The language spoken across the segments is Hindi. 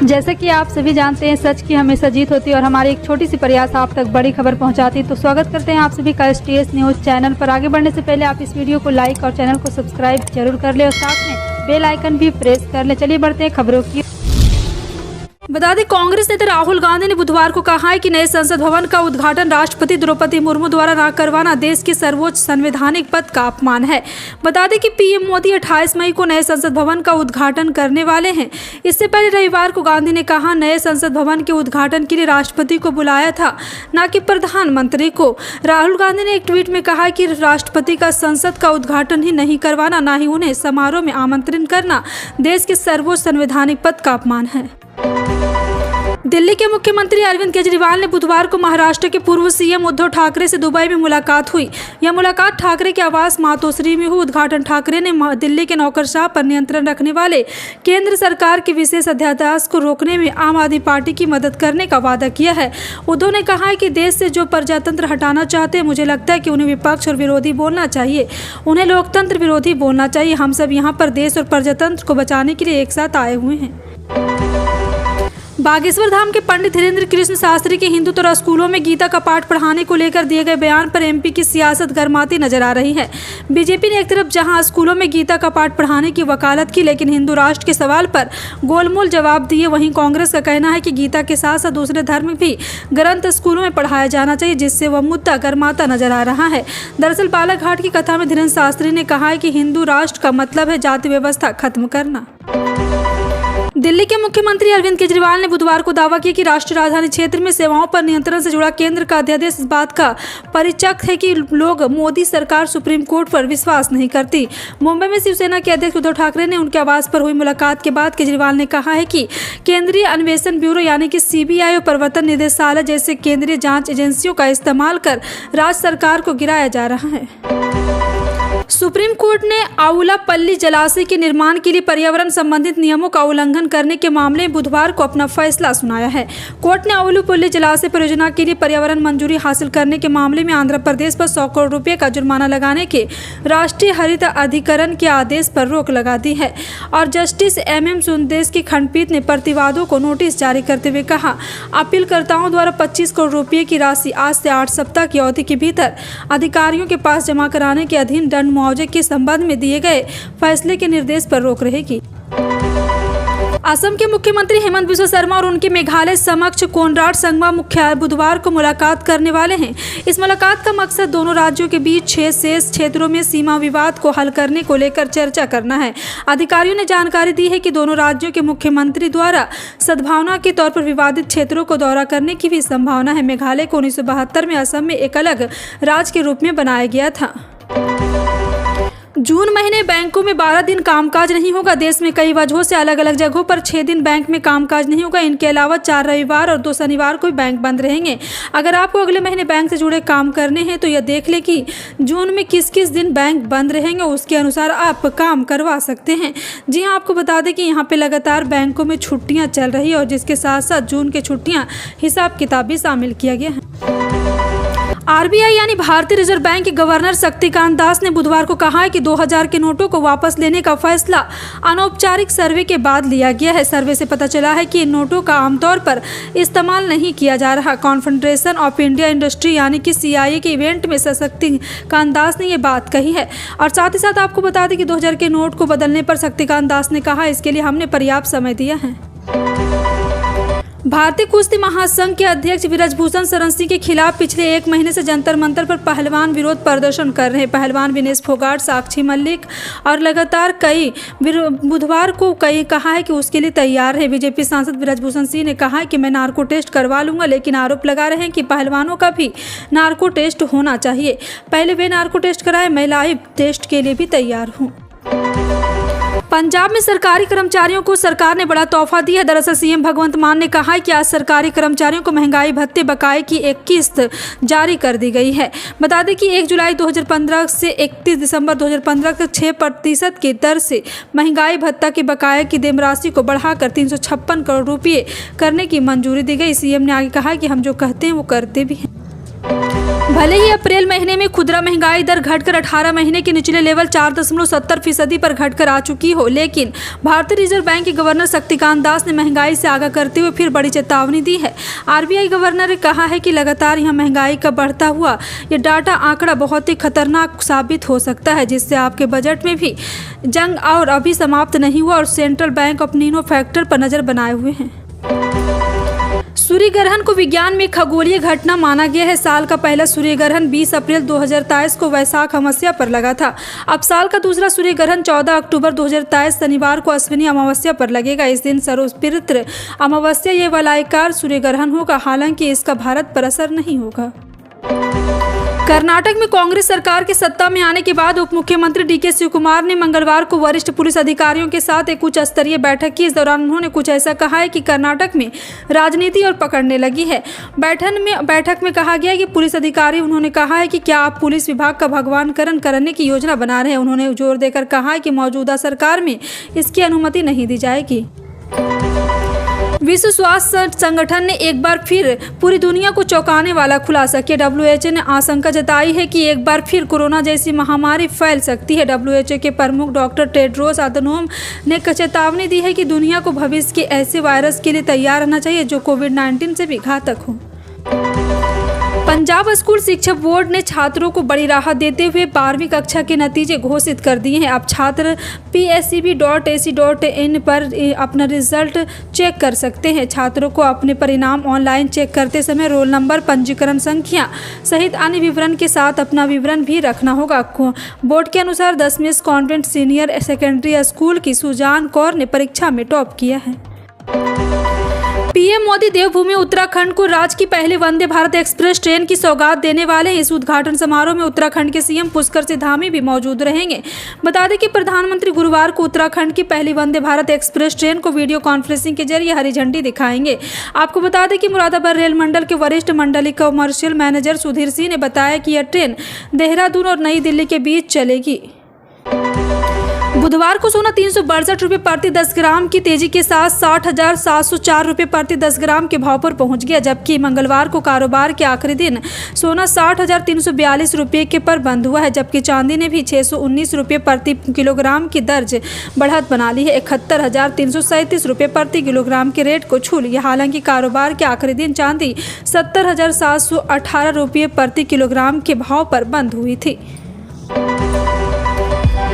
जैसे कि आप सभी जानते हैं, सच की हमेशा जीत होती है और हमारी एक छोटी सी प्रयास आप तक बड़ी खबर पहुंचाती है। तो स्वागत करते हैं आप सभी का STS न्यूज़ चैनल पर। आगे बढ़ने से पहले आप इस वीडियो को लाइक और चैनल को सब्सक्राइब जरूर कर ले और साथ में बेल आइकन भी प्रेस कर ले। चलिए बढ़ते हैं खबरों की। बता दें, कांग्रेस नेता राहुल गांधी ने बुधवार को कहा है कि नए संसद भवन का उद्घाटन राष्ट्रपति द्रौपदी मुर्मू द्वारा न करवाना देश के सर्वोच्च संवैधानिक पद का अपमान है। बता दें कि पीएम मोदी 28 मई को नए संसद भवन का उद्घाटन करने वाले हैं। इससे पहले रविवार को गांधी ने कहा, नए संसद भवन के उद्घाटन के लिए राष्ट्रपति को बुलाया था, न कि प्रधानमंत्री को। राहुल गांधी ने एक ट्वीट में कहा कि राष्ट्रपति का संसद का उद्घाटन ही नहीं करवाना, न ही उन्हें समारोह में आमंत्रित करना देश के सर्वोच्च संवैधानिक पद का अपमान है। दिल्ली के मुख्यमंत्री अरविंद केजरीवाल ने बुधवार को महाराष्ट्र के पूर्व सीएम उद्धव ठाकरे से दुबई में मुलाकात हुई। यह मुलाकात ठाकरे के आवास मातोश्री में हुई। उद्घाटन ठाकरे ने दिल्ली के नौकरशाह पर नियंत्रण रखने वाले केंद्र सरकार के विशेष अध्यादेश को रोकने में आम आदमी पार्टी की मदद करने का वादा किया है। उद्धव ने कहा है कि देश से जो प्रजातंत्र हटाना चाहते हैं, मुझे लगता है कि उन्हें विपक्ष और विरोधी बोलना चाहिए, उन्हें लोकतंत्र विरोधी बोलना चाहिए। हम सब यहाँ पर देश और प्रजातंत्र को बचाने के लिए एक साथ आए हुए हैं। बागेश्वर धाम के पंडित धीरेन्द्र कृष्ण शास्त्री के हिंदुत्व स्कूलों में गीता का पाठ पढ़ाने को लेकर दिए गए बयान पर एमपी की सियासत गरमाती नजर आ रही है। बीजेपी ने एक तरफ जहां स्कूलों में गीता का पाठ पढ़ाने की वकालत की, लेकिन हिंदू राष्ट्र के सवाल पर गोलमोल जवाब दिए। वहीं कांग्रेस का कहना है कि गीता के साथ साथ दूसरे धर्म भी ग्रंथ स्कूलों में पढ़ाया जाना चाहिए, जिससे वह मुद्दा गरमाता नजर आ रहा है। दरअसल बालाघाट की कथा में धीरेन्द्र शास्त्री ने कहा है कि हिंदू राष्ट्र का मतलब है जाति व्यवस्था खत्म करना। दिल्ली के मुख्यमंत्री अरविंद केजरीवाल ने बुधवार को दावा किया कि राष्ट्रीय राजधानी क्षेत्र में सेवाओं पर नियंत्रण से जुड़ा केंद्र का अध्यादेश इस बात का परिचय है कि लोग मोदी सरकार सुप्रीम कोर्ट पर विश्वास नहीं करती। मुंबई में शिवसेना के अध्यक्ष उद्धव ठाकरे ने उनके आवास पर हुई मुलाकात के बाद केजरीवाल ने कहा है कि केंद्रीय अन्वेषण ब्यूरो यानी कि CBI और प्रवर्तन निदेशालय जैसे केंद्रीय जांच एजेंसियों का इस्तेमाल कर राज्य सरकार को गिराया जा रहा है। सुप्रीम कोर्ट ने आउलापल्ली जलाशय के निर्माण के लिए पर्यावरण संबंधित नियमों का उल्लंघन करने के मामले में बुधवार को अपना फैसला सुनाया है। कोर्ट ने आउलापल्ली जलाशय परियोजना के लिए पर्यावरण मंजूरी हासिल करने के मामले में आंध्र प्रदेश पर 100 करोड़ रुपये का जुर्माना लगाने के राष्ट्रीय हरित अधिकरण के आदेश पर रोक लगा दी है। और जस्टिस MM सुंदेश की खंडपीठ ने प्रतिवादों को नोटिस जारी करते हुए कहा, अपीलकर्ताओं द्वारा 25 करोड़ रुपये की राशि आज से 8 सप्ताह की अवधि के भीतर अधिकारियों के पास जमा कराने के अधीन दंड मुआवजे के संबंध में दिए गए फैसले के निर्देश पर रोक रहेगी। असम के मुख्यमंत्री हेमंत बिस्वा शर्मा और उनके मेघालय समक्ष कोनराड संगमा मुख्यालय बुधवार को मुलाकात करने वाले हैं। इस मुलाकात का मकसद दोनों राज्यों के बीच 6 शेष क्षेत्रों में सीमा विवाद को हल करने को लेकर चर्चा करना है। अधिकारियों ने जानकारी दी है कि दोनों राज्यों के मुख्यमंत्री द्वारा सद्भावना के तौर पर विवादित क्षेत्रों को दौरा करने की भी संभावना है। मेघालय को 1972 में असम में एक अलग राज्य के रूप में बनाया गया था। जून महीने बैंकों में 12 दिन कामकाज नहीं होगा। देश में कई वजहों से अलग अलग जगहों पर 6 दिन बैंक में कामकाज नहीं होगा। इनके अलावा 4 रविवार और 2 शनिवार को बैंक बंद रहेंगे। अगर आपको अगले महीने बैंक से जुड़े काम करने हैं तो यह देख लें कि जून में किस किस दिन बैंक बंद रहेंगे, उसके अनुसार आप काम करवा सकते हैं। जी हाँ, आपको बता दें कि यहाँ पे लगातार बैंकों में छुट्टियाँ चल रही है और जिसके साथ साथ जून की छुट्टियाँ हिसाब किताब भी शामिल किया गया है। RBI यानी भारतीय रिजर्व बैंक के गवर्नर शक्तिकांत दास ने बुधवार को कहा है कि 2000 के नोटों को वापस लेने का फैसला अनौपचारिक सर्वे के बाद लिया गया है। सर्वे से पता चला है कि इन नोटों का आमतौर पर इस्तेमाल नहीं किया जा रहा। कॉन्फेडरेशन ऑफ इंडिया इंडस्ट्री यानी कि CIA के इवेंट में शक्तिकांत दास ने ये बात कही है। और साथ ही साथ आपको बता दें कि 2000 के नोट को बदलने पर शक्तिकांत दास ने कहा, इसके लिए हमने पर्याप्त समय दिया है। भारतीय कुश्ती महासंघ के अध्यक्ष विराजभूषण शरण सिंह के खिलाफ पिछले 1 महीने से जंतर मंतर पर पहलवान विरोध प्रदर्शन कर रहे हैं। पहलवान विनेश फोगाट, साक्षी मलिक और लगातार बुधवार को कहा है कि उसके लिए तैयार है। बीजेपी सांसद विराजभूषण सिंह ने कहा है कि मैं नार्को टेस्ट करवा लूंगा, लेकिन आरोप लगा रहे हैं कि पहलवानों का भी नार्को टेस्ट होना चाहिए। पहले वे नार्को टेस्ट कराए, मैं लाइव टेस्ट के लिए भी तैयार हूँ। पंजाब में सरकारी कर्मचारियों को सरकार ने बड़ा तोहफा दिया है। दरअसल CM भगवंत मान ने कहा है कि आज सरकारी कर्मचारियों को महंगाई भत्ते बकाये की एक किस्त जारी कर दी गई है। बता दें कि 1 जुलाई 2015 से 31 दिसंबर 2015 तक 6% की दर से महंगाई भत्ता के बकाये की धनराशि को बढ़ाकर 356 करोड़ रुपये करने की मंजूरी दी गई। CM ने आगे कहा कि हम जो कहते हैं वो करते भी हैं। भले ही अप्रैल महीने में खुदरा महंगाई दर घटकर 18 महीने के निचले लेवल 4.70% पर घटकर आ चुकी हो, लेकिन भारतीय रिजर्व बैंक के गवर्नर शक्तिकांत दास ने महंगाई से आगाह करते हुए फिर बड़ी चेतावनी दी है। आरबीआई गवर्नर ने कहा है कि लगातार यह महंगाई का बढ़ता हुआ ये डाटा आंकड़ा बहुत ही खतरनाक साबित हो सकता है, जिससे आपके बजट में भी जंग और अभी समाप्त नहीं हुआ और सेंट्रल बैंक अपने इन फैक्टर पर नजर बनाए हुए हैं। सूर्य ग्रहण को विज्ञान में खगोलीय घटना माना गया है। साल का पहला सूर्य ग्रहण 20 अप्रैल 2023 को वैशाख अमावस्या पर लगा था। अब साल का दूसरा सूर्य ग्रहण 14 अक्टूबर 2023 शनिवार को अश्विनी अमावस्या पर लगेगा। इस दिन सर्वपितृ अमावस्या ये वलयाकार सूर्य ग्रहण होगा, हालांकि इसका भारत पर असर नहीं होगा। कर्नाटक में कांग्रेस सरकार के सत्ता में आने के बाद उप मुख्यमंत्री डीके शिवकुमार ने मंगलवार को वरिष्ठ पुलिस अधिकारियों के साथ एक उच्च स्तरीय बैठक की। इस दौरान उन्होंने कुछ ऐसा कहा है कि कर्नाटक में राजनीति और पकड़ने लगी है। बैठक में कहा गया कि पुलिस अधिकारी, उन्होंने कहा है कि क्या आप पुलिस विभाग का भगवानकरण करने की योजना बना रहे हैं। उन्होंने जोर देकर कहा है कि मौजूदा सरकार में इसकी अनुमति नहीं दी जाएगी। विश्व स्वास्थ्य संगठन ने एक बार फिर पूरी दुनिया को चौंकाने वाला खुलासा किया। WHO ने आशंका जताई है कि एक बार फिर कोरोना जैसी महामारी फैल सकती है। WHO के प्रमुख डॉक्टर टेड्रोस अधनोम ने चेतावनी दी है कि दुनिया को भविष्य के ऐसे वायरस के लिए तैयार रहना चाहिए जो कोविड-19 से भी घातक हो। पंजाब स्कूल शिक्षा बोर्ड ने छात्रों को बड़ी राहत देते हुए 12वीं कक्षा के नतीजे घोषित कर दिए हैं। अब छात्र PSEB.ac.in पर अपना रिजल्ट चेक कर सकते हैं। छात्रों को अपने परिणाम ऑनलाइन चेक करते समय रोल नंबर, पंजीकरण संख्या सहित अन्य विवरण के साथ अपना विवरण भी रखना होगा। बोर्ड के अनुसार 10वीं कॉन्वेंट सीनियर सेकेंडरी स्कूल की सुजान कौर ने परीक्षा में टॉप किया है। पीएम मोदी देवभूमि उत्तराखंड को राज्य की पहली वंदे भारत एक्सप्रेस ट्रेन की सौगात देने वाले हैं। इस उद्घाटन समारोह में उत्तराखंड के सीएम पुष्कर सिंह धामी भी मौजूद रहेंगे। बता दें कि प्रधानमंत्री गुरुवार को उत्तराखंड की पहली वंदे भारत एक्सप्रेस ट्रेन को वीडियो कॉन्फ्रेंसिंग के जरिए हरी झंडी दिखाएंगे। आपको बता दें कि मुरादाबाद रेल मंडल के वरिष्ठ मंडलीय कमर्शियल मैनेजर सुधीर सिंह ने बताया कि यह ट्रेन देहरादून और नई दिल्ली के बीच चलेगी। बुधवार को सोना 362 रुपये प्रति 10 ग्राम की तेजी के साथ 60,704 रुपये प्रति 10 ग्राम के भाव पर पहुंच गया, जबकि मंगलवार को कारोबार के आखिरी दिन सोना 60,342 रुपये के पर बंद हुआ है, जबकि चांदी ने भी 619 रुपये प्रति किलोग्राम की दर्ज बढ़त बना ली है। 71,337 रुपये प्रति किलोग्राम के रेट को छू लिया। हालांकि कारोबार के आखिरी दिन चांदी 70,718 रुपये प्रति किलोग्राम के भाव पर बंद हुई थी।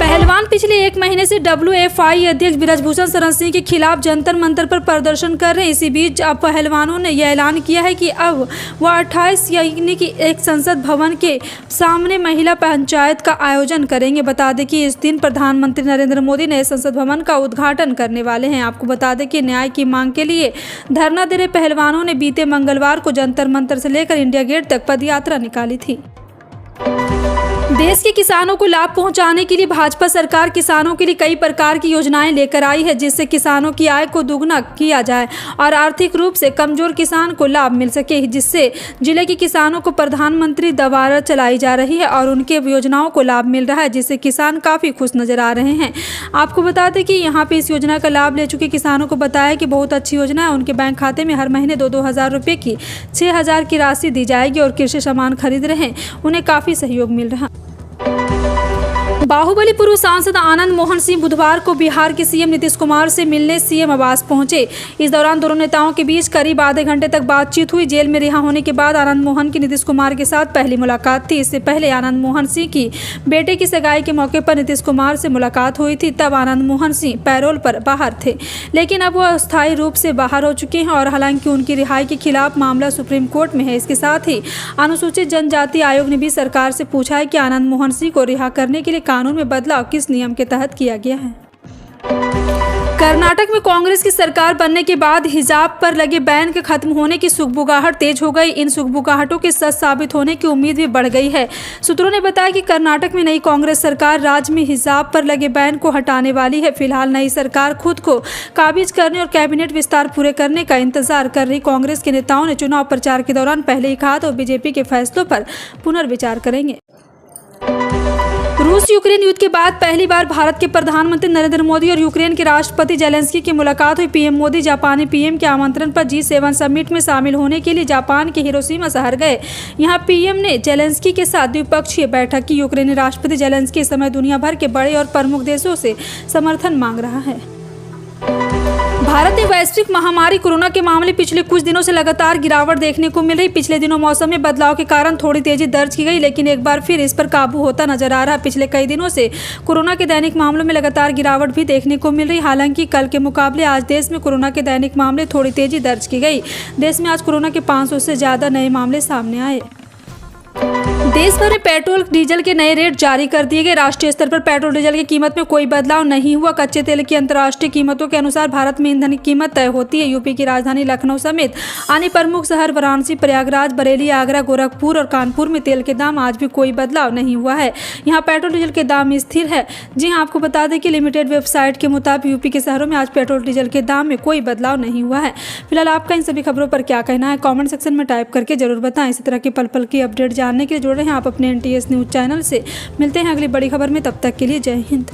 पहलवान पिछले एक महीने से WFI अध्यक्ष बृजभूषण शरण सिंह के खिलाफ जंतर मंतर पर प्रदर्शन कर रहे हैं। इसी बीच अब पहलवानों ने यह ऐलान किया है कि अब वह 28 यानी कि एक संसद भवन के सामने महिला पंचायत का आयोजन करेंगे। बता दें कि इस दिन प्रधानमंत्री नरेंद्र मोदी नए संसद भवन का उद्घाटन करने वाले हैं। आपको बता दें कि न्याय की मांग के लिए धरना दे रहे पहलवानों ने बीते मंगलवार को जंतर मंतर से लेकर इंडिया गेट तक पदयात्रा निकाली थी। देश के किसानों को लाभ पहुंचाने के लिए भाजपा सरकार किसानों के लिए कई प्रकार की योजनाएं लेकर आई है, जिससे किसानों की आय को दुगना किया जाए और आर्थिक रूप से कमजोर किसान को लाभ मिल सके, जिससे जिले के किसानों को प्रधानमंत्री द्वारा चलाई जा रही है और उनके योजनाओं को लाभ मिल रहा है, जिससे किसान काफ़ी खुश नजर आ रहे हैं। आपको बता दें कि यहाँ पे इस योजना का लाभ ले चुके किसानों को बताया कि बहुत अच्छी योजना है। उनके बैंक खाते में हर महीने 2-2 हज़ार रुपये की 6,000 की राशि दी जाएगी और कृषि सामान खरीद रहे हैं उन्हें काफ़ी सहयोग मिल रहा। बाहुबली पूर्व सांसद आनंद मोहन सिंह बुधवार को बिहार के सीएम नीतीश कुमार से मिलने सीएम आवास पहुंचे। इस दौरान दोनों नेताओं के बीच करीब आधे घंटे तक बातचीत हुई। जेल में रिहा होने के बाद आनंद मोहन की नीतीश कुमार के साथ पहली मुलाकात थी। इससे पहले आनंद मोहन सिंह की बेटे की सगाई के मौके पर नीतीश कुमार से मुलाकात हुई थी। तब आनंद मोहन सिंह पैरोल पर बाहर थे, लेकिन अब वह अस्थायी रूप से बाहर हो चुके हैं और हालांकि उनकी रिहाई के खिलाफ मामला सुप्रीम कोर्ट में है। इसके साथ ही अनुसूचित जनजाति आयोग ने भी सरकार से पूछा है कि आनंद मोहन सिंह को रिहा करने के लिए कानून में बदलाव किस नियम के तहत किया गया है। कर्नाटक में कांग्रेस की सरकार बनने के बाद हिजाब पर लगे बैन के खत्म होने की सुगबुगाहट तेज हो गई। इन सुगबुगाहटों के सच साबित होने की उम्मीद भी बढ़ गई है। सूत्रों ने बताया कि कर्नाटक में नई कांग्रेस सरकार राज्य में हिजाब पर लगे बैन को हटाने वाली है। फिलहाल नई सरकार खुद को काबिज करने और कैबिनेट विस्तार पूरे करने का इंतजार कर रही कांग्रेस के नेताओं ने चुनाव प्रचार के दौरान पहले ही कहा तो बीजेपी के फैसलों पर पुनर्विचार करेंगे। रूस यूक्रेन युद्ध के बाद पहली बार भारत के प्रधानमंत्री नरेंद्र मोदी और यूक्रेन के राष्ट्रपति जेलेंस्की की मुलाकात हुई। पीएम मोदी जापानी पीएम के आमंत्रण पर G7 समिट में शामिल होने के लिए जापान के हिरोशिमा शहर गए। यहां पीएम ने जेलेंस्की के साथ द्विपक्षीय बैठक की। यूक्रेनी राष्ट्रपति जेलेंस्की इस समय दुनिया भर के बड़े और प्रमुख देशों से समर्थन मांग रहा है। भारत में वैश्विक महामारी कोरोना के मामले पिछले कुछ दिनों से लगातार गिरावट देखने को मिल रही। पिछले दिनों मौसम में बदलाव के कारण थोड़ी तेजी दर्ज की गई, लेकिन एक बार फिर इस पर काबू होता नजर आ रहा। पिछले कई दिनों से कोरोना के दैनिक मामलों में लगातार गिरावट भी देखने को मिल रही। हालांकि कल के मुकाबले आज देश में कोरोना के दैनिक मामले थोड़ी तेजी दर्ज की गई। देश में आज कोरोना के 500 से ज्यादा नए मामले सामने आए। देश भर में पेट्रोल डीजल के नए रेट जारी कर दिए गए। राष्ट्रीय स्तर पर पेट्रोल डीजल की कीमत में कोई बदलाव नहीं हुआ। कच्चे तेल की अंतर्राष्ट्रीय कीमतों के अनुसार भारत में ईंधन की कीमत तय होती है। यूपी की राजधानी लखनऊ समेत अन्य प्रमुख शहर वाराणसी, प्रयागराज, बरेली, आगरा, गोरखपुर और कानपुर में तेल के दाम आज भी कोई बदलाव नहीं हुआ है। यहाँ पेट्रोल डीजल के दाम स्थिर है। जी हाँ, आपको बता दें कि लिमिटेड वेबसाइट के मुताबिक यूपी के शहरों में आज पेट्रोल डीजल के दाम में कोई बदलाव नहीं हुआ है। फिलहाल आपका इन सभी खबरों पर क्या कहना है, कॉमेंट सेक्शन में टाइप करके जरूर बताएं। इसी तरह की पल पल की अपडेट जानने के लिए जुड़ रहे हैं आप अपने NTS न्यूज़ चैनल से। मिलते हैं अगली बड़ी खबर में, तब तक के लिए जय हिंद।